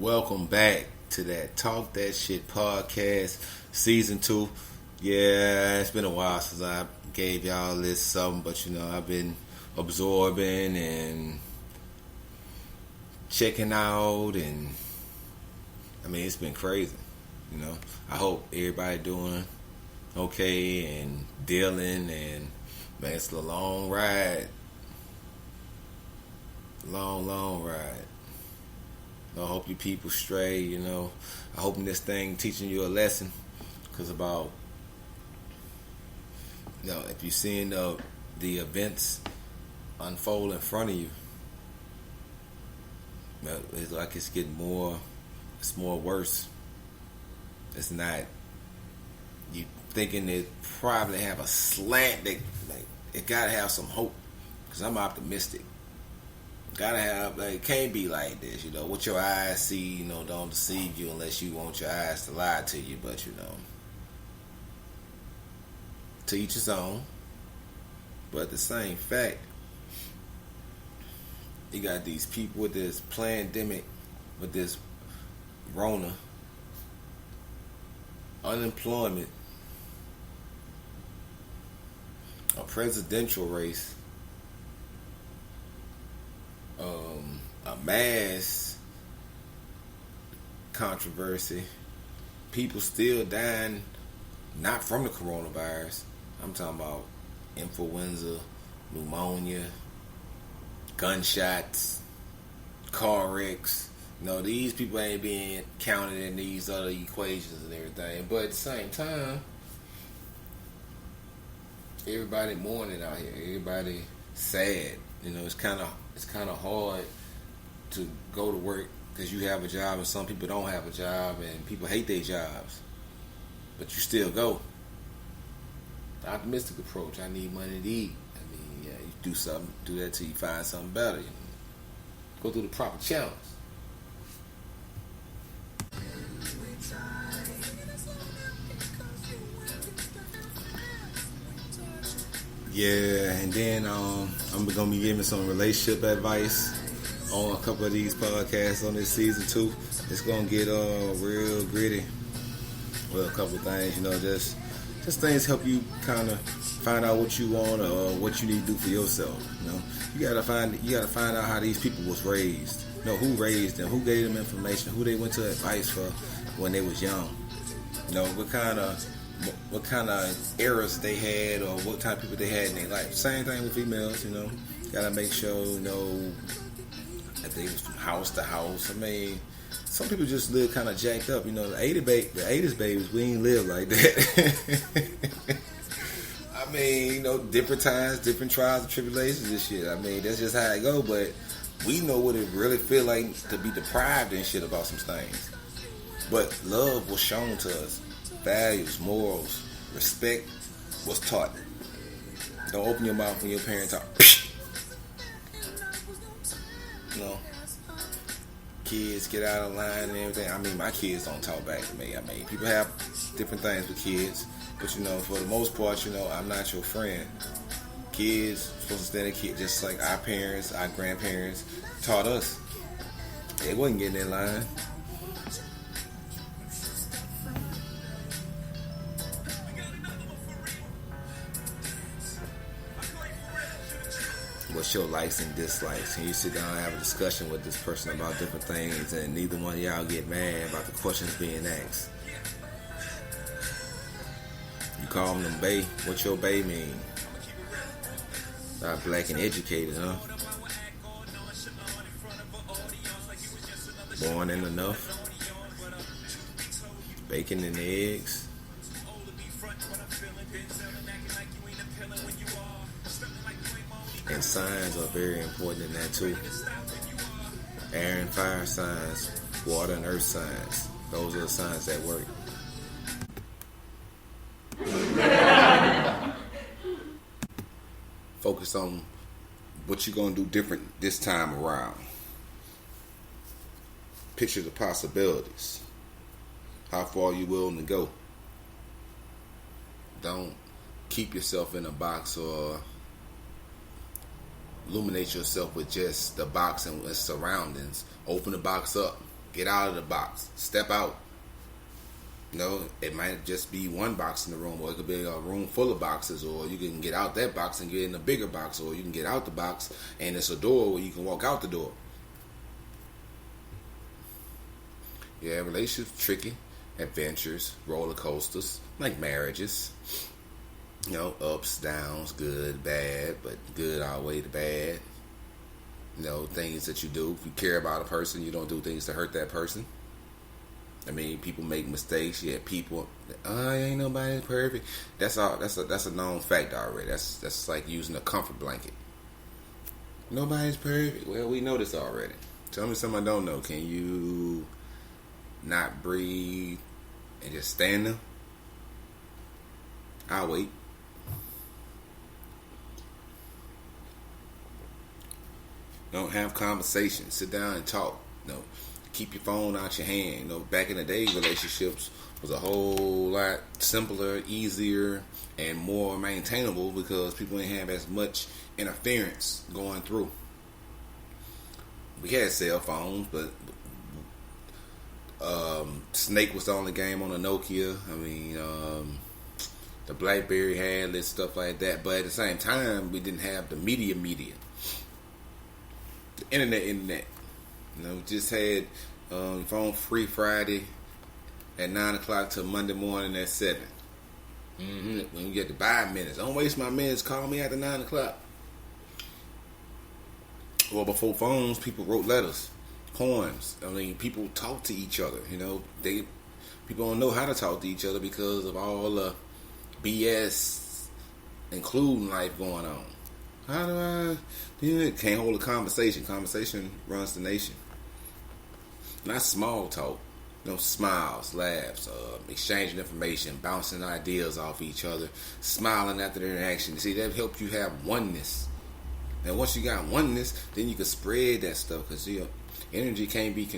Welcome back to that Talk That Shit podcast, season 2. Yeah, it's been a while since I gave y'all this something, but I've been absorbing and checking out, and it's been crazy. I hope everybody doing okay and dealing, and man, it's a long ride. Long ride. I hope you people stray, I hope this thing teaching you a lesson. Because if you're seeing the events unfold in front of you, it's like it's getting it's more worse. It's not, you thinking it probably have a slant, it gotta have some hope. Because I'm optimistic. Gotta have, it can't be like this, what your eyes see, don't deceive you unless you want your eyes to lie to you, but to each his own. But the same fact, you got these people with this pandemic, with this Rona, unemployment, a presidential race, a mass controversy, people still dying, not from the coronavirus. I'm talking about influenza, pneumonia, gunshots, car wrecks. These people ain't being counted in these other equations and everything. But at the same time, everybody mourning out here. Everybody sad. It's kind of hard to go to work because you have a job and some people don't have a job and people hate their jobs, but you still go. The optimistic approach, I need money to eat. You do something, do that till you find something better. Go through the proper channels. Yeah, and then I'm gonna be giving some relationship advice on a couple of these podcasts on this season 2. It's gonna get real gritty. Well, a couple of things, just things help you kind of find out what you want or what you need to do for yourself. You gotta find out how these people was raised. Who raised them, who gave them information, who they went to advice for when they was young. What kind of errors they had or what type of people they had in their life. Same thing with females, Gotta make sure, that they was from house to house. Some people just live kind of jacked up. The 80s babies, we ain't live like that. Different times, different trials and tribulations and shit. That's just how it go. But we know what it really feel like to be deprived and shit about some things. But love was shown to us. Values, morals, respect was taught. Don't open your mouth when your parents talk. Kids get out of line and everything. My kids don't talk back to me. People have different things with kids, but for the most part, I'm not your friend. Kids supposed to stand a kid just like our parents, our grandparents taught us. They wasn't getting in line. What's your likes and dislikes? Can you sit down and have a discussion with this person about different things and neither one of y'all get mad about the questions being asked? You call them bae. What your bae mean? Not black and educated, huh? Born in enough? Bacon and eggs? And signs are very important in that too. Air and fire signs, water and earth signs. Those are the signs that work. Focus on what you're going to do different this time around. Picture the possibilities. How far you willing to go. Don't keep yourself in a box or illuminate yourself with just the box and its surroundings. Open the box up. Get out of the box. Step out. It might just be one box in the room, or it could be a room full of boxes, or you can get out that box and get in a bigger box, or you can get out the box and it's a door where you can walk out the door. Yeah, relationships tricky, adventures, roller coasters, like marriages. Ups, downs, good, bad, but good outweigh the bad. Things that you do. If you care about a person, you don't do things to hurt that person. I mean, people make mistakes. Yeah, people. Ain't nobody perfect. That's all. That's a known fact already. That's like using a comfort blanket. Nobody's perfect. Well, we know this already. Tell me something I don't know. Can you not breathe and just stand there? I'll wait. Don't have conversations. Sit down and talk. Keep your phone out your hand. Back in the day, relationships was a whole lot simpler, easier, and more maintainable because people didn't have as much interference going through. We had cell phones, but Snake was the only game on the Nokia. I mean, the BlackBerry had this stuff like that. But at the same time, we didn't have the media. The internet. We just had phone free Friday at 9 o'clock till Monday morning at 7. When you get to 5 minutes, don't waste my minutes. Call me after 9 o'clock. Well, before phones, people wrote letters, poems. I mean, people talk to each other. People don't know how to talk to each other because of all the BS, including life going on. How do I? Can't hold a conversation. Conversation runs the nation. Not small talk. Smiles, laughs, exchanging information, bouncing ideas off each other, smiling after the interaction. See, that helps you have oneness. And once you got oneness, then you can spread that stuff because energy can't be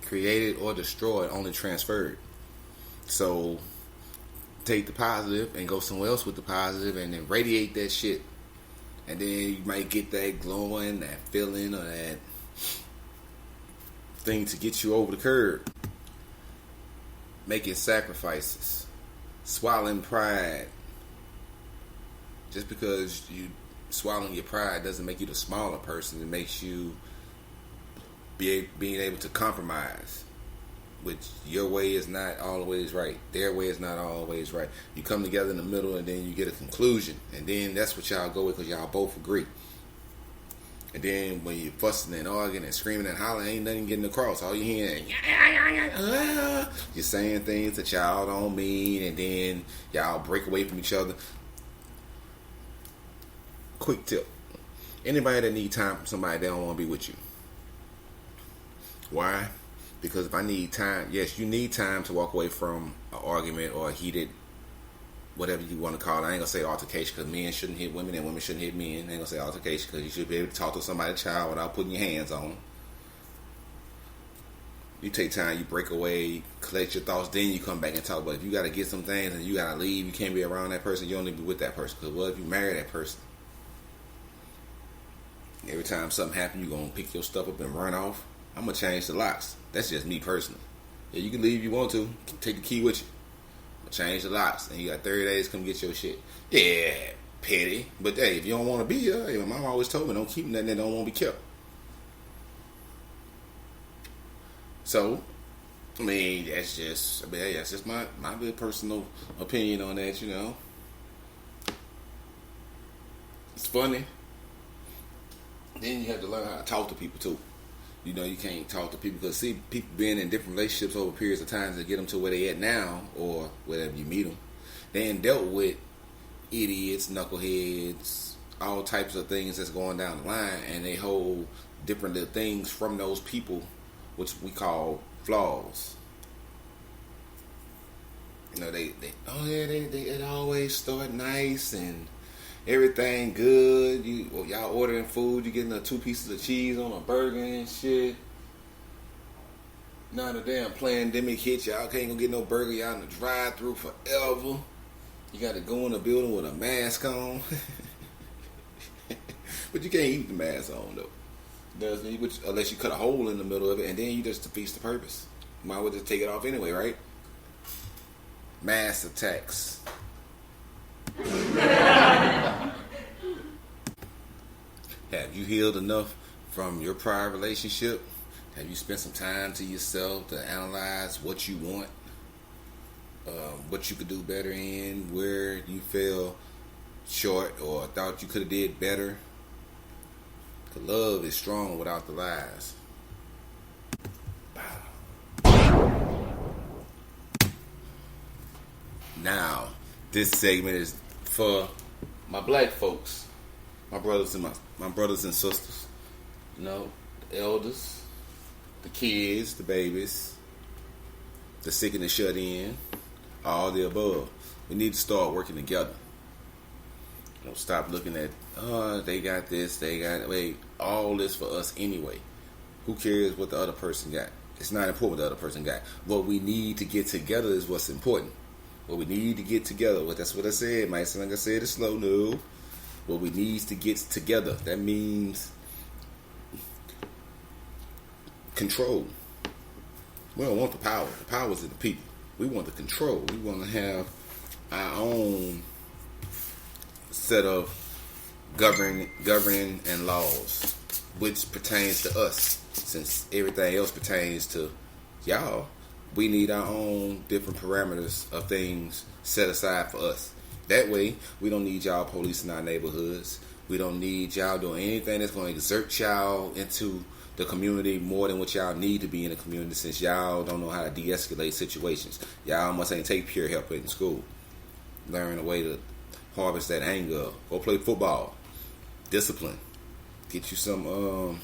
created or destroyed, only transferred. So take the positive and go somewhere else with the positive and then radiate that shit. And then you might get that glowing, that feeling, or that thing to get you over the curb. Making sacrifices. Swallowing pride. Just because you swallowing your pride doesn't make you the smaller person. It makes you being able to compromise. Which your way is not always right. Their way is not always right. You come together in the middle and then you get a conclusion. And then that's what y'all go with because y'all both agree. And then when you're fussing and arguing and screaming and hollering, ain't nothing getting across. All you hearing, you're saying things that y'all don't mean. And then y'all break away from each other. Quick tip. Anybody that need time from somebody, they don't want to be with you. Why? Because if I need time, yes, you need time to walk away from an argument or a heated, whatever you want to call it. I ain't going to say altercation because men shouldn't hit women and women shouldn't hit men. I ain't going to say altercation because you should be able to talk to somebody's child without putting your hands on them. You take time, you break away, collect your thoughts, then you come back and talk. But if you got to get some things and you got to leave, you can't be around that person, you don't need to be with that person. Because what if you marry that person? Every time something happens, you're going to pick your stuff up and run off. I'm going to change the locks. That's just me personally. Yeah, you can leave if you want to. Take the key with you. Change the locks. And you got 30 days to come get your shit. Yeah, petty. But hey, if you don't want to be here, my mom always told me, don't keep nothing that don't want to be kept. So, that's just my good personal opinion on that, It's funny. Then you have to learn how to talk to people too. You can't talk to people because people being in different relationships over periods of time to get them to where they at now or wherever you meet them. They ain't dealt with idiots, knuckleheads, all types of things that's going down the line, and they hold different little things from those people, which we call flaws. They always start nice and everything good. Y'all ordering food, you getting 2 pieces of cheese on a burger and shit. Now the damn pandemic hit, y'all can't go get no burger. Y'all in the drive-thru forever. You got to go in the building with a mask on. But you can't eat the mask on though. Does need, which unless you cut a hole in the middle of it, and then you just defeats the purpose. You might as well just take it off anyway, right? Mass attacks. Have you healed enough from your prior relationship? Have you spent some time to yourself to analyze what you want, what you could do better in, where you fell short or thought you could have did better? Because love is strong without the lies. Now, this segment is for my black folks, my brothers and my brothers and sisters. You know, the elders, the kids, the babies, the sick and the shut in, all the above. We need to start working together. You know, stop looking at, they got this, all this for us anyway. Who cares what the other person got? It's not important what the other person got. What we need to get together is what's important. What we need to get together, that's what I said. Might sound like I said it slow, no. What we need to get together, that means control. We don't want the power. The power is in the people. We want the control. We want to have our own set of governing and laws, which pertains to us. Since everything else pertains to y'all, we need our own different parameters of things set aside for us. That way, we don't need y'all policing our neighborhoods. We don't need y'all doing anything that's going to exert y'all into the community more than what y'all need to be in the community, since y'all don't know how to de-escalate situations. Y'all must ain't take peer help in school. Learn a way to harvest that anger. Go play football. Discipline. Get you some